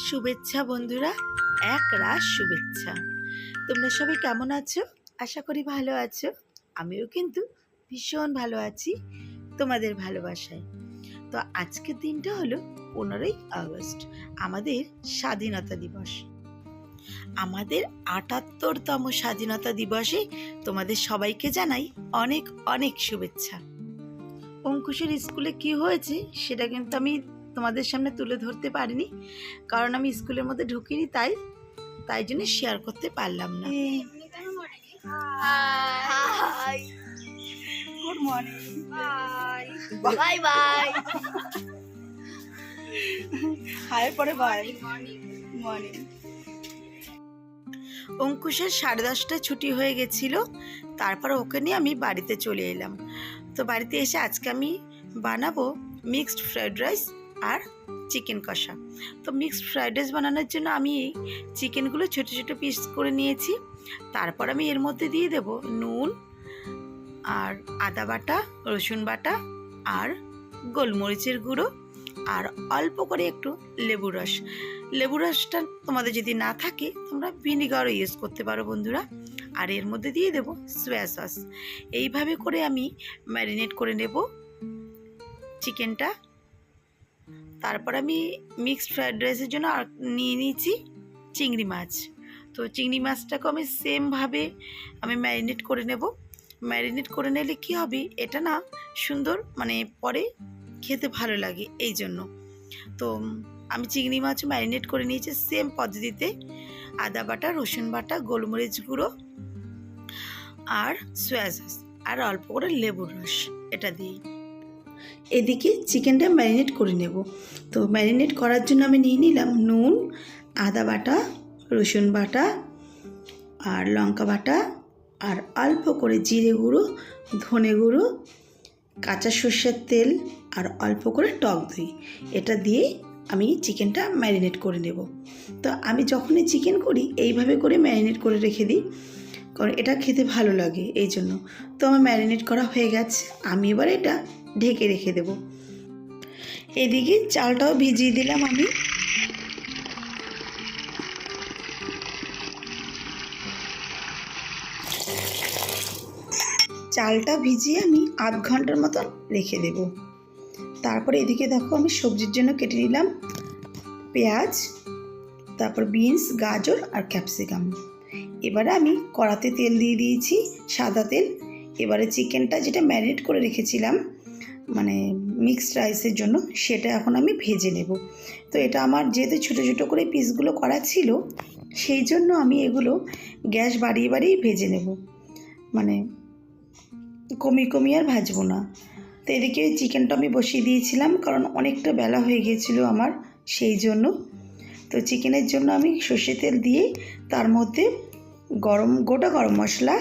শুভেচ্ছা বন্ধুরা, এক রাস শুভেচ্ছা। তোমরা সবাই কেমন আছো? আশা করি ভালো আছো। আমিও কিন্তু ভীষণ ভালো আছি তোমাদের ভালোবাসায়। তো আজকের দিনটা হলো 15ই আগস্ট, আমাদের স্বাধীনতা দিবস। আমাদের ৭৮তম স্বাধীনতা দিবসে তোমাদের সবাইকে জানাই অনেক অনেক শুভেচ্ছা। অঙ্কুশের স্কুলে কি হয়েছে সেটা কিন্তু আমি তোমাদের সামনে তুলে ধরতে পারিনি, কারণ আমি স্কুলের মধ্যে ঢুকিনি, তাই জন্য শেয়ার করতে পারলাম না। Hi, good morning, bye bye bye hi পরে বাই মর্নিং। অঙ্কুশের 10:30টায় ছুটি হয়ে গেছিল, তারপর ওকে নিয়ে আমি বাড়িতে চলে এলাম। তো বাড়িতে এসে আজকে আমি বানাবো মিক্সড ফ্রাইড রাইস আর চিকেন কষা। তো মিক্সড ফ্রাইড রাইস বানানোর জন্য আমি চিকেনগুলো ছোটো ছোটো পিস করে নিয়েছি। তারপর আমি এর মধ্যে দিয়ে দেব নুন আর আদা বাটা, রসুন বাটা আর গোলমরিচের গুঁড়ো আর অল্প করে একটু লেবুর রস। লেবুর রসটা তোমাদের যদি না থাকে তোমরা ভিনিগারও ইউজ করতে পারো বন্ধুরা। আর এর মধ্যে দিয়ে দেব সোয়া সস। এইভাবে করে আমি ম্যারিনেট করে নেব চিকেনটা। তারপর আমি মিক্সড ফ্রাইড রাইসের জন্য নিয়ে নিয়েছি চিংড়ি মাছ। তো চিংড়ি মাছটাকে আমি সেমভাবে আমি ম্যারিনেট করে নেব। ম্যারিনেট করে নিলে কী হবে, এটা না সুন্দর মানে পরে খেতে ভালো লাগে, এই জন্য। তো আমি চিংড়ি মাছ ম্যারিনেট করে নিয়েছি সেম পদ্ধতিতে, আদা বাটা, রসুন বাটা, গোলমরিচ গুঁড়ো আর সোয়া সস আর অল্প করে লেবুর রস, এটা দিই। এদিকে চিকেনটা ম্যারিনেট করে নেব। তো ম্যারিনেট করার জন্য আমি নিয়ে নিলাম নুন, আদা বাটা, রসুন বাটা আর লঙ্কা বাটা আর অল্প করে জিরে গুঁড়ো, ধনে গুঁড়ো, কাঁচা সর্ষের তেল আর অল্প করে টক দই। এটা দিয়ে আমি চিকেনটা ম্যারিনেট করে নেব। তো আমি যখনই চিকেন করি এইভাবে করে ম্যারিনেট করে রেখে দিই, কারণ এটা খেতে ভালো লাগে, এই জন্য। তো আমার ম্যারিনেট করা হয়ে গেছে, আমি এবার এটা ঢেকে রেখে দেব। এদিকে চালটাও ভিজিয়ে দিলাম আমি। চালটা ভিজিয়ে আমি আধ ঘন্টার মতন রেখে দেব। তারপরে এদিকে দেখো আমি সবজির জন্য কেটে নিলাম পেঁয়াজ, তারপর বিনস, গাজর আর ক্যাপসিকাম। এবারে আমি কড়াতে তেল দিয়ে দিয়েছি, সাদা তেল। এবারে চিকেনটা যেটা ম্যারিনেট করে রেখেছিলাম মানে মিক্সড রাইসের জন্য, সেটা এখন আমি ভেজে নেব। তো এটা আমার যেহেতু ছোটো ছোটো করে পিসগুলো করা ছিল, সেই জন্য আমি এগুলো গ্যাস বাড়িয়ে বাড়িয়ে ভেজে নেব, মানে কমিয়ে আর ভাজবো না। তো এদিকে চিকেনটা আমি বসিয়ে দিয়েছিলাম, কারণ অনেকটা বেলা হয়ে গিয়েছিলো আমার, সেই জন্য। তো চিকেনের জন্য আমি সর্ষে তেল দিয়ে তার মধ্যে গোটা গরম মশলা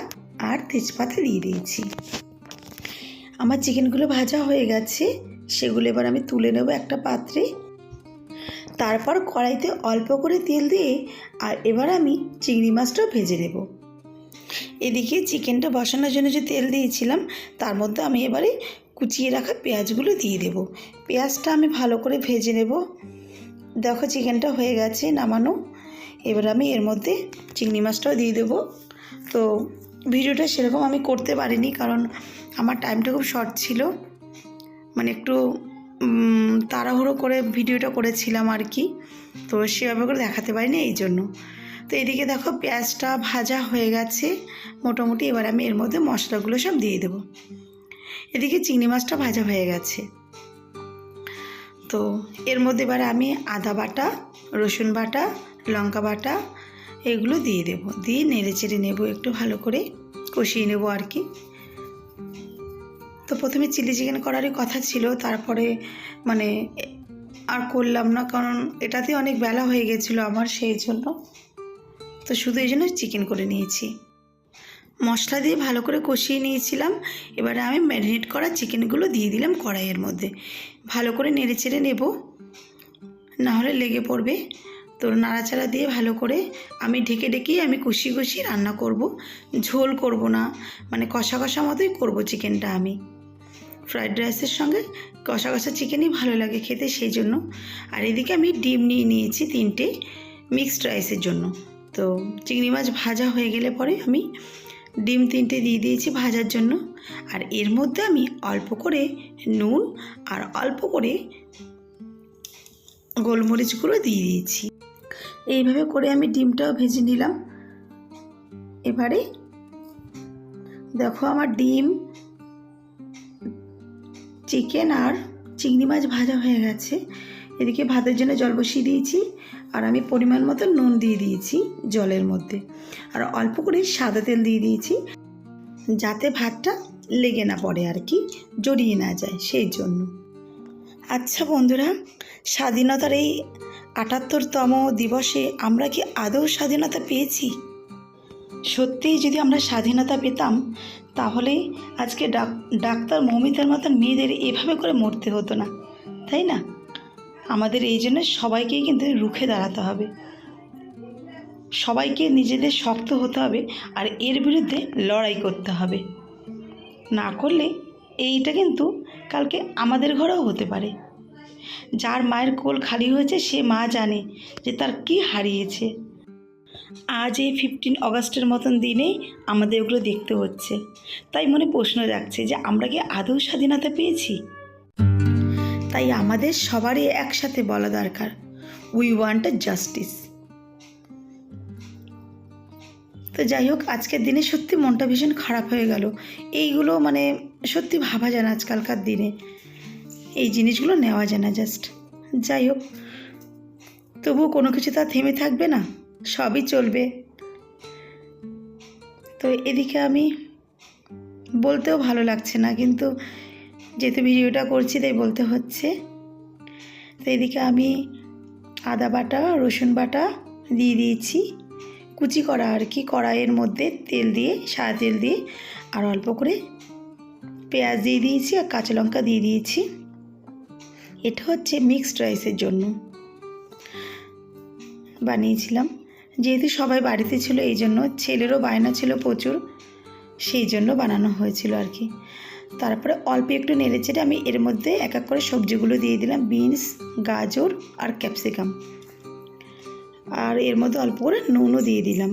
আর তেজপাতা দিয়ে দিয়েছি। আমার চিকেনগুলো ভাজা হয়ে গেছে, সেগুলো এবার আমি তুলে নেব একটা পাত্রে। তারপর কড়াইতে অল্প করে তেল দিয়ে আর এবার আমি চিংড়ি মাছটাও ভেজে নেব। এদিকে চিকেনটা বসানোর জন্য যে তেল দিয়েছিলাম তার মধ্যে আমি এবারে কুচিয়ে রাখা পেঁয়াজগুলো দিয়ে দেব। পেঁয়াজটা আমি ভালো করে ভেজে নেব। দেখো চিকেনটা হয়ে গেছে নামানো। এবার আমি এর মধ্যে চিংড়ি মাছটাও দিয়ে দেব। তো ভিডিওটা সেরকম আমি করতে পারিনি, কারণ আমার টাইমটা খুব শর্ট ছিল, মানে একটু তাড়াহুড়ো করে ভিডিওটা করেছিলাম আর কি। তো সেভাবে করে দেখাতে পারিনি, এই জন্য। তো এদিকে দেখো পেঁয়াজটা ভাজা হয়ে গেছে মোটামুটি। এবার আমি এর মধ্যে মশলাগুলো সব দিয়ে দেব। এদিকে চিংড়ি মাছটা ভাজা হয়ে গেছে। তো এর মধ্যে এবার আমি আদা বাটা, রসুন বাটা, লঙ্কা বাটা এগুলো দিয়ে দেব। দিয়ে নেড়ে চেড়ে নেব, একটু ভালো করে কষিয়ে নেব আর কি। তো প্রথমে চিলি চিকেন করারই কথা ছিল, তারপরে মানে আর করলাম না, কারণ এটাতে অনেক বেলা হয়ে গেছিলো আমার, সেই জন্য। তো শুধু এই জন্য চিকেন করে নিয়েছি। মশলা দিয়ে ভালো করে কষিয়ে নিয়েছিলাম। এবারে আমি ম্যারিনেট করা চিকেনগুলো দিয়ে দিলাম কড়াইয়ের মধ্যে। ভালো করে নেড়ে চেড়ে নেব, নাহলে লেগে পড়বে। তো নাড়াচাড়া দিয়ে ভালো করে আমি ঢেকে আমি কষিয়ে রান্না করব, ঝোল করব না, মানে কষা কষা মতোই করব চিকেনটা আমি। ফ্রাইড রাইসের সঙ্গে কষা কষা চিকেনই ভালো লাগে খেতে, সেই জন্য। আর এদিকে আমি ডিম নিয়ে নিয়েছি 3টে মিক্সড রাইসের জন্য। তো চিংড়ি মাছ ভাজা হয়ে গেলে পরে আমি ডিম 3টে দিয়ে দিয়েছি ভাজার জন্য। আর এর মধ্যে আমি অল্প করে নুন আর অল্প করে গোলমরিচ গুঁড়ো দিয়ে দিয়েছি। এইভাবে করে আমি ডিমটাও ভেজে নিলাম। এবারে দেখো আমার ডিম, চিকেন আর চিংড়ি মাছ ভাজা হয়ে গেছে। এদিকে ভাতের জন্য জল বসিয়ে দিয়েছি, আর আমি পরিমাণ মতো নুন দিয়ে দিয়েছি জলের মধ্যে, আর অল্প করে সাদা তেল দিয়ে দিয়েছি যাতে ভাতটা লেগে না পড়ে আর কি, জড়িয়ে না যায় সেই জন্য। আচ্ছা বন্ধুরা, স্বাধীনতার এই ৭৮তম দিবসে আমরা কি আদৌ স্বাধীনতা পেয়েছি? সত্যিই যদি আমরা স্বাধীনতা পেতাম তাহলে আজকে ডাক্তার মৌমিতার মতন মেয়েদের এভাবে করে মরতে হতো না, তাই না? আমাদের এই জন্য সবাইকেই কিন্তু রুখে দাঁড়াতে হবে, সবাইকে নিজেদের শক্ত হতে হবে, আর এর বিরুদ্ধে লড়াই করতে হবে। না করলে এইটা কিন্তু কালকে আমাদের ঘরেও হতে পারে। যার মায়ের কোল খালি হয়েছে সে মা জানে যে তার কি হারিয়েছে। আজ এই 15 অগাস্টের মতন দিনে আমাদের ওগুলো দেখতে হচ্ছে। তাই মনে প্রশ্ন জাগছে যে আমরা কি আদৌ স্বাধীনতা পেয়েছি? তাই আমাদের সবারই একসাথে বলা দরকার, উই ওয়ান্ট আ জাস্টিস। তো যাই হোক, আজকের দিনে সত্যি মনটা ভীষণ খারাপ হয়ে গেল। এইগুলো মানে সত্যি ভাবা যায় না আজকালকার দিনে, এই জিনিসগুলো নেওয়া যায় না জাস্ট। যাই হোক, তবুও কোনো কিছু তো আর থেমে থাকবে না, সবই চলবে। তো এদিকে আমি বলতেও ভালো লাগছে না, কিন্তু যেহেতু ভিডিওটা করছি তাই বলতে হচ্ছে। তো এদিকে আমি আদা বাটা, রসুন বাটা দিয়ে দিয়েছি, কুচি করা আর কি, কড়াইয়ের মধ্যে তেল দিয়ে, সাদা তেল দিয়ে, আর অল্প করে পেঁয়াজ দিয়ে দিয়েছি আর কাঁচা লঙ্কা দিয়ে দিয়েছি। এটা হচ্ছে মিক্সড রাইসের জন্য বানিয়েছিলাম, যেহেতু সবাই বাড়িতে ছিল এই জন্য, ছেলেরও বায়না ছিল প্রচুর, সেই জন্য বানানো হয়েছিল আর কি। তারপরে অল্প একটু নেড়েচেড়ে আমি এর মধ্যে এক এক করে সবজিগুলো দিয়ে দিলাম, বিনস, গাজর আর ক্যাপসিকাম, আর এর মধ্যে অল্প করে নুনও দিয়ে দিলাম।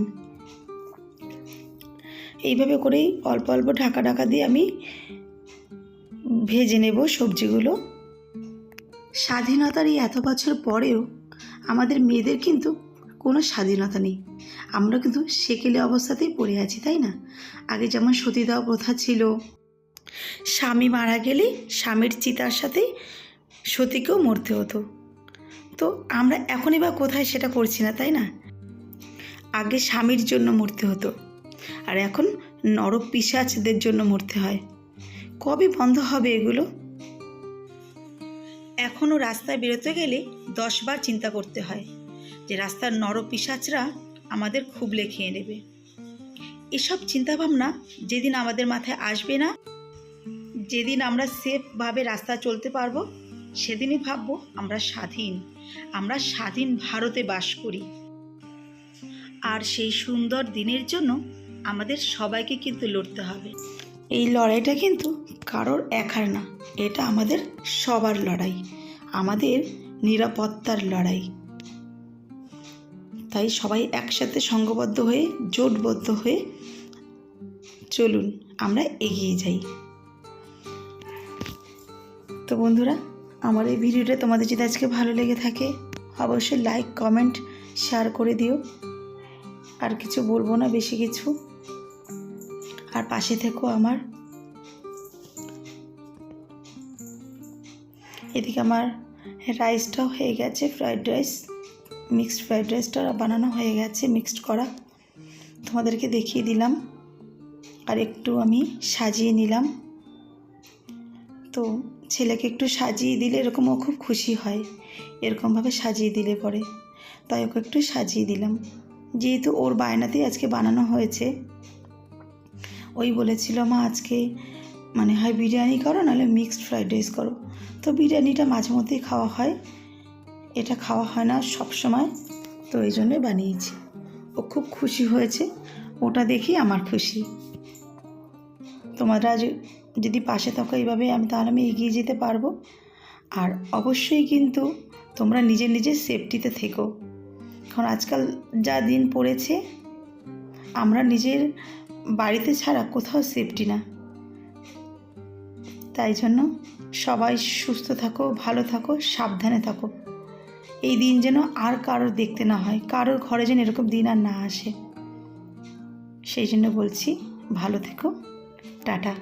এইভাবে করেই অল্প অল্প ঢাকা ঢাকা দিয়ে আমি ভেজে নেব সবজিগুলো। স্বাধীনতার এই এত বছর পরেও আমাদের মেয়েদের কিন্তু কোনো স্বাধীনতা নেই, আমরা কিন্তু সেকেলে অবস্থাতেই পড়ে আছি, তাই না? আগে যেমন সতীদাহ প্রথা ছিল, স্বামী মারা গেলে স্বামীর চিতার সাথে সতীকেও মরতে হতো। তো আমরা এখনই বা কোথায় সেটা করছি না, তাই না? আগে স্বামীর জন্য মরতে হতো, আর এখন নরপিশাচদের জন্য মরতে হয়। কবে বন্ধ হবে এগুলো? এখনও রাস্তায় বেরোতে গেলে 10 বার চিন্তা করতে হয় যে রাস্তার নরপিশাচরা আমাদের খুবলে খেয়ে নেবে। এসব চিন্তাভাবনা যেদিন আমাদের মাথায় আসবে না, যেদিন আমরা সেফভাবে রাস্তা চলতে পারবো, সেদিনই ভাববো আমরা স্বাধীন, আমরা স্বাধীন ভারতে বাস করি। আর সেই সুন্দর দিনের জন্য আমাদের সবাইকে কিন্তু লড়তে হবে। এই লড়াইটা কিন্তু কারোর একার না, এটা আমাদের সবার লড়াই, আমাদের নিরাপত্তার লড়াই। তাই সবাই একসাথে সংঘবদ্ধ হয়ে, জোটবদ্ধ হয়ে চলুন আমরা এগিয়ে যাই। তো বন্ধুরা, আমার এই ভিডিওটা তোমাদের যদি আজকে ভালো লেগে থাকে অবশ্যই লাইক, কমেন্ট, শেয়ার করে দিও। আর কিছু বলবো না বেশি কিছু, আর পাশে থেকো আমার। এদিকে আমার রাইসটাও হয়ে গেছে, ফ্রাইড রাইস, মিক্সড ফ্রাইড রাইসটা বানানো হয়ে গেছে, মিক্সড করা, তোমাদেরকে দেখিয়ে দিলাম। আর একটু আমি সাজিয়ে নিলাম। তো ছেলেকে একটু সাজিয়ে দিলে এরকম ও খুব খুশি হয়, এরকমভাবে সাজিয়ে দিলে পরে, তাই ওকে একটু সাজিয়ে দিলাম। যেহেতু ওর বায়নাতেই আজকে বানানো হয়েছে, ওই বলেছিল মা আজকে মানে হয় বিরিয়ানি করো নাহলে মিক্সড ফ্রাইড রাইস করো। তো বিরিয়ানিটা মাঝে মধ্যেই খাওয়া হয়, এটা খাওয়া হয় না সব সময়, তো এই জন্যই বানিয়েছি। ও খুব খুশি হয়েছে, ওটা দেখেই আমার খুশি। তোমরা যদি পাশে থাকো এইভাবে তাহলে আমি এগিয়ে যেতে পারবো। আর অবশ্যই কিন্তু তোমরা নিজের নিজের সেফটিতে থেকো, কারণ আজকাল যা দিন পড়েছে আমরা নিজের বাড়িতে ছাড়া কোথাও সেফটি না। তাই জন্য সবাই সুস্থ থাকো, ভালো থাকো, সাবধানে থাকো। এই দিন যেন আর কারোর দেখতে না হয়, কারোর ঘরে যেন এরকম দিন আর না আসে। সেই জন্য বলছি ভালো থেকো, টাটা।